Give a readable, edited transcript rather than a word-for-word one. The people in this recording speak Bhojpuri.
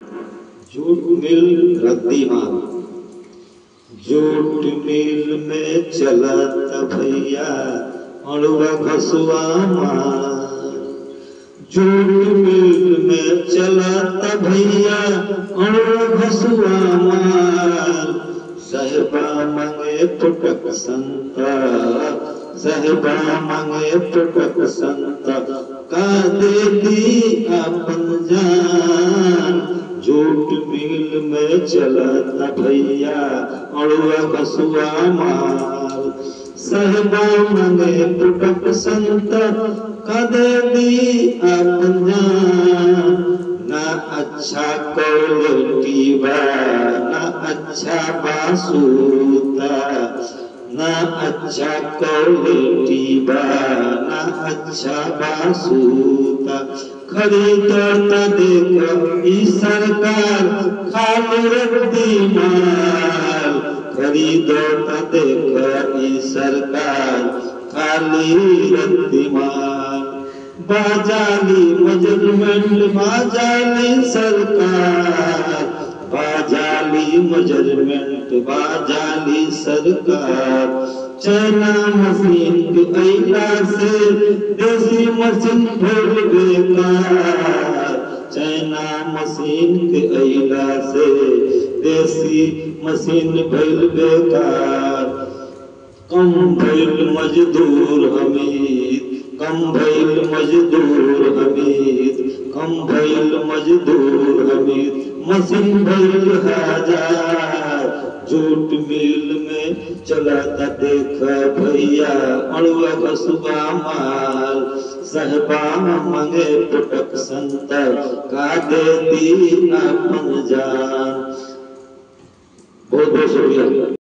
जूट मिल रद्दी माल। जूट मिल में चला था भैया अड़ुआ घसुआ माल। जूट मिल में चला था भैया अड़ुआ घसुआ माल। साहेबा मांगे पुटक संता, साहेबा मांगे पुटक संता, का दे दी अपन जान। जूट मिल में चला था भैया अड़ुआ घसुआ माल। साहेबा मांगे पुटक संता, का दे दी अपन जान। ना अच्छा क्वालिटी बा, ना अच्छा बासूता, ना अच्छा क्वालिटी बा, ना अच्छा बासूता। खरीदता देख ई सरकार खाली रद्दी माल। खरीदता देख ई सरकार खाली रद्दी माल। बाजाली मेजरमेंट बाजाली सरकार, बाजाली मेजरमेंट बाजाली सरकार। चाइना मशीन के अइला से देसी मशीन भइल बेकार। चाइना मशीन के अइला से देसी मशीन भइल बेकार। कम भइल मजदूर हमीद, कम भइल मजदूर हमीद, कम भइल मजदूर हमीद, मशीन भइल हजार। जूट मिल में चलाता देख भैया अड़ुआ घसुआ माल। साहेबा मांगे पुटक संता, का दे दी अपन जान। बहुत बहुत शुक्रिया।